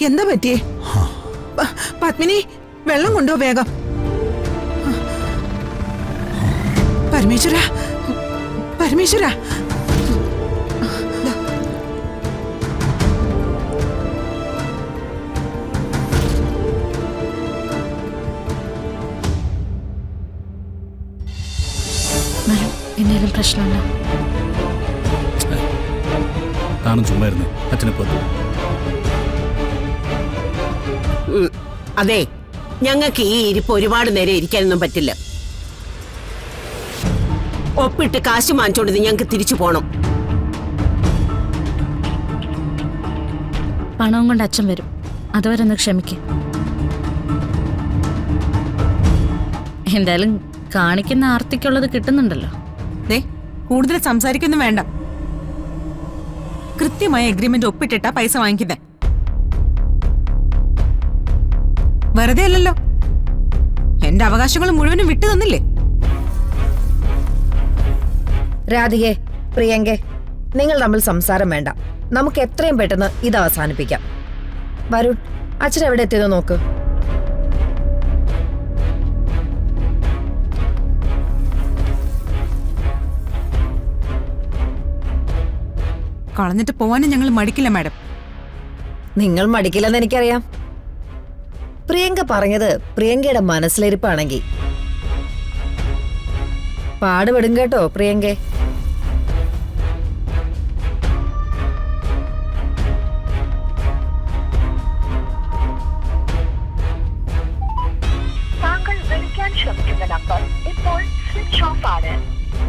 എന്താ പറ്റിയേ? പത്മിനി, വെള്ളം കൊണ്ടോ വേഗം. പരമേശ്വര, പരമേശ്വര. എന്തെങ്കിലും പ്രശ്നമുണ്ടോ? താനും ചുമ്മായിരുന്നു അച്ഛനെ പോത്തു. അതെ, ഞങ്ങൾക്ക് ഈ ഇരിപ്പ് ഒരുപാട് നേരം ഇരിക്കാനൊന്നും പറ്റില്ല. ഒപ്പിട്ട് കാശ് വാങ്ങിച്ചോണ്ട് ഞങ്ങൾക്ക് തിരിച്ചു പോണം. പണവും കൊണ്ട് അച്ഛൻ വരും, അതുവരെ ഒന്ന് ക്ഷമിക്കും. എന്തായാലും കാണിക്കുന്ന ആർത്തിക്കുള്ളത് കിട്ടുന്നുണ്ടല്ലോ. കൂടുതൽ സംസാരിക്കൊന്നും വേണ്ട. കൃത്യമായ എഗ്രിമെന്റ് ഒപ്പിട്ടിട്ടാ പൈസ വാങ്ങിക്കുന്നേ. വെറുതെ അല്ലല്ലോ, എന്റെ അവകാശങ്ങൾ മുഴുവനും വിട്ടു തന്നില്ലേ? രാധികെ, പ്രിയങ്കെ, നിങ്ങൾ തമ്മിൽ സംസാരം വേണ്ട. നമുക്ക് എത്രയും പെട്ടെന്ന് ഇത് അവസാനിപ്പിക്കാം. വരുൺ, അച്ഛൻ എവിടെ എത്തിയതോ നോക്ക്. കളഞ്ഞിട്ട് പോവാനും ഞങ്ങൾ മടിക്കില്ല മാഡം. നിങ്ങൾ മടിക്കില്ലെന്ന് എനിക്കറിയാം. പ്രിയങ്ക പറഞ്ഞത് പ്രിയങ്കയുടെ മനസ്സിലിരിപ്പാണെങ്കിൽ പാടുപെടും കേട്ടോ പ്രിയങ്കെ. താങ്കൾ വിളിക്കാൻ ശ്രമിക്കുന്ന നമ്പർ ഇപ്പോൾ സ്വിച്ച് ഓഫ് ആണ്.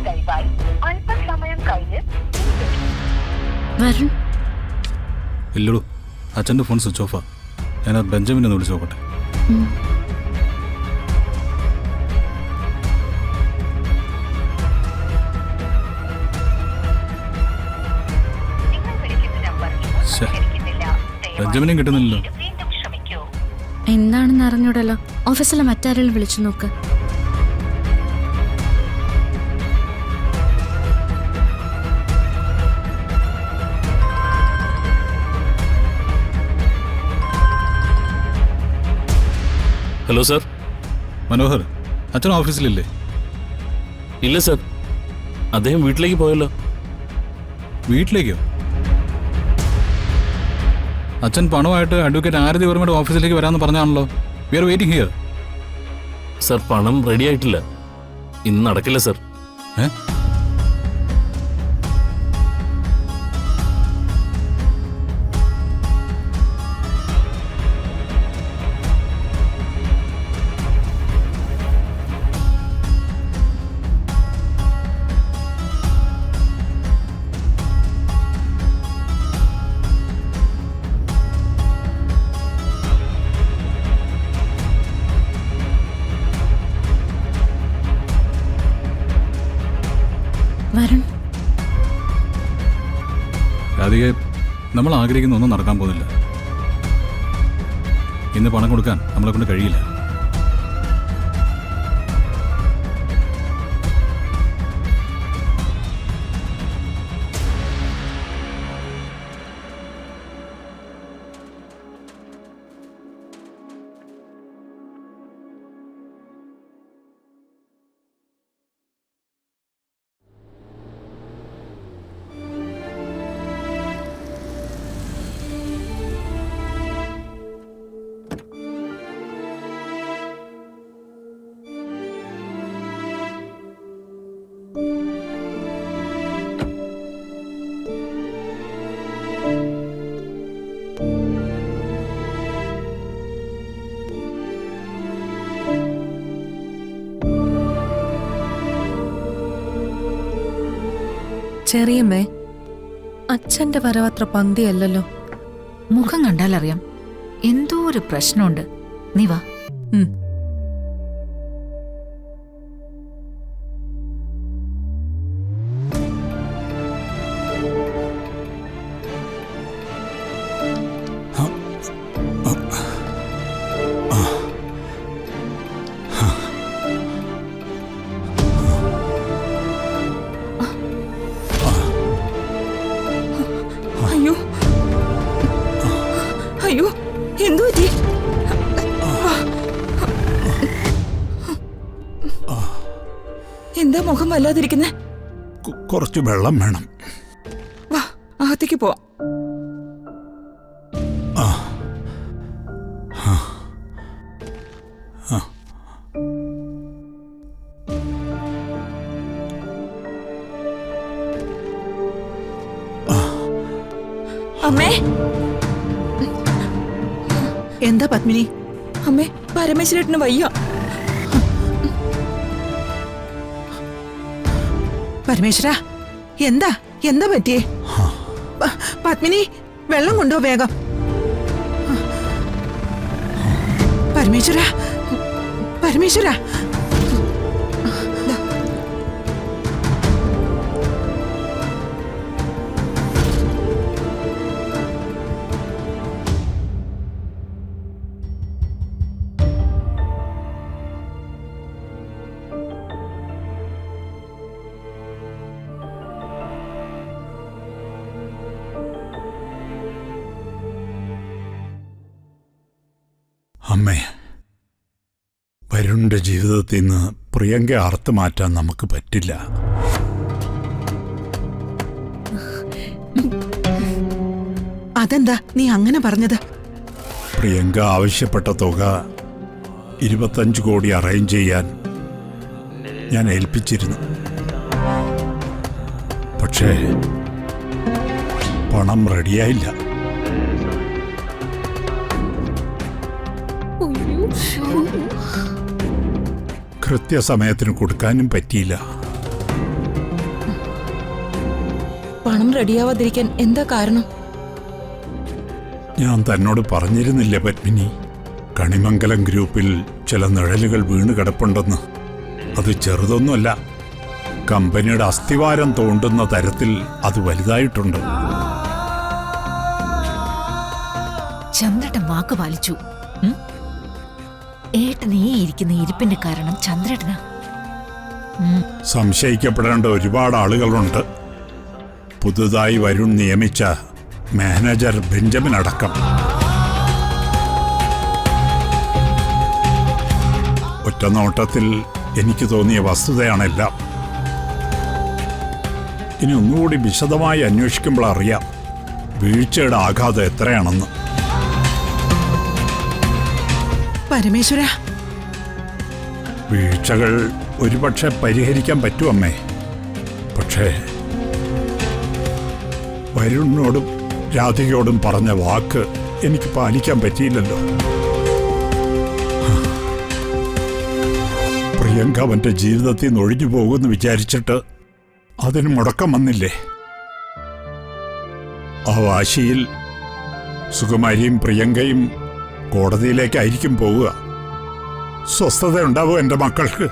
ദയവായി അല്പസമയം കഴിഞ്ഞ് വരുൺ, ഇല്ലടൂ, അച്ഛൻ്റെ ഫോൺ സ്വിച്ച് ഓഫാ. ഞാൻ ബെഞ്ചമിനെ ഒന്ന് വിളിച്ചു നോക്കട്ടെ. ബെഞ്ചമിനെയും കിട്ടുന്നില്ലല്ലോ. എന്താണെന്ന് അറിഞ്ഞൂടല്ലോ. ഓഫീസിലെ മറ്റാരെങ്കിലും വിളിച്ചു നോക്ക്. Hello sir. മനോഹർ, അച്ഛൻ ഓഫീസിലില്ലേ? ഇല്ല സാർ, അദ്ദേഹം വീട്ടിലേക്ക് പോയല്ലോ. വീട്ടിലേക്കോ? അച്ഛൻ പണമായിട്ട് അഡ്വക്കേറ്റ് ആരതി വർമ്മയുടെ ഓഫീസിലേക്ക് വരാമെന്ന് പറഞ്ഞാണല്ലോ. We are waiting here. Sir, പണം റെഡി ആയിട്ടില്ല, ഇന്ന് നടക്കില്ല സാർ. വരുൺ, രാധികെ, നമ്മൾ ആഗ്രഹിക്കുന്ന ഒന്നും നടക്കാൻ പോകുന്നില്ല. ഇന്ന് പണം കൊടുക്കാൻ നമ്മളെ കൊണ്ട് കഴിയില്ല. ചെറിയമ്മേ, അച്ഛന്റെ വരവത്ര പന്തിയല്ലല്ലോ. മുഖം കണ്ടാലറിയാം എന്തോ ഒരു പ്രശ്നമുണ്ട്. നീ വാ. അയ്യോ, അയ്യോ, എന്തു പറ്റി? എന്താ മുഖം വല്ലാതിരിക്കുന്നേ? കുറച്ച് വെള്ളം വേണം. വാ, അകത്തേക്ക് പോവാം. അമ്മേ, എന്താ പത്മിനി? അമ്മേ, പരമേശ്വരേട്ടന് വയ്യ. പരമേശ്വര, എന്താ എന്താ പറ്റിയേ? പത്മിനി, വെള്ളം കൊണ്ടോ വേഗം. പരമേശ്വര, പരമേശ്വര. അമ്മേ, വരുണിന്റെ ജീവിതത്തിൽ നിന്ന് പ്രിയങ്ക അറുത്ത് മാറ്റാൻ നമുക്ക് പറ്റില്ല. അതെന്താ നീ അങ്ങനെ പറഞ്ഞത്? പ്രിയങ്ക ആവശ്യപ്പെട്ട തുക 25 കോടി അറേഞ്ച് ചെയ്യാൻ ഞാൻ ഏൽപ്പിച്ചിരുന്നു. പക്ഷേ പണം റെഡിയായില്ല. കൃത്യസമയത്തിന് കൊടുക്കാനും പറ്റിയില്ല. പണം റെഡിയാവാതിരിക്കാൻ എന്താ കാരണം? ഞാൻ തന്നോട് പറഞ്ഞിരുന്നില്ലേ പത്മിനി, കണിമംഗലം ഗ്രൂപ്പിൽ ചില നിഴലുകൾ വീണ് കിടപ്പുണ്ടെന്ന്. അത് ചെറുതൊന്നുമല്ല, കമ്പനിയുടെ അസ്ഥിവാരം തോണ്ടുന്ന തരത്തിൽ അത് വലുതായിട്ടുണ്ട്. ചന്ദ്രേട്ടൻ വാക്ക് പാലിച്ചു. ഏട്ടൻ ഈ ഇരിക്കുന്ന ഇരിപ്പിന്റെ കാരണം ചന്ദ്രേട്ടനാ. സംശയിക്കപ്പെടേണ്ട ഒരുപാട് ആളുകളുണ്ട്. പുതുതായി വരുൺ നിയമിച്ച മാനേജർ ബെഞ്ചമിൻ അടക്കം. ഒറ്റനോട്ടത്തിൽ എനിക്ക് തോന്നിയ വസ്തുതയാണെല്ലാം. ഇനി ഒന്നുകൂടി വിശദമായി അന്വേഷിക്കുമ്പോൾ അറിയാം വീഴ്ചയുടെ ആഘാതം എത്രയാണെന്ന്. പരമേശ്വര, വീഴ്ചകൾ ഒരുപക്ഷെ പരിഹരിക്കാൻ പറ്റും അമ്മേ. പക്ഷേ വരുണിനോടും രാധികയോടും പറഞ്ഞ വാക്ക് എനിക്ക് പാലിക്കാൻ പറ്റിയില്ലല്ലോ. പ്രിയങ്ക അവന്റെ ജീവിതത്തിൽ നിന്ന് ഒഴിഞ്ഞു പോകുമെന്ന് വിചാരിച്ചിട്ട് അതിന് മുടക്കം വന്നില്ലേ? ആ വാശിയിൽ സുകുമാരിയും പ്രിയങ്കയും കോടതിയിലേക്കായിരിക്കും പോവുക. സ്വസ്ഥത ഉണ്ടാവും എൻ്റെ മക്കൾക്ക്.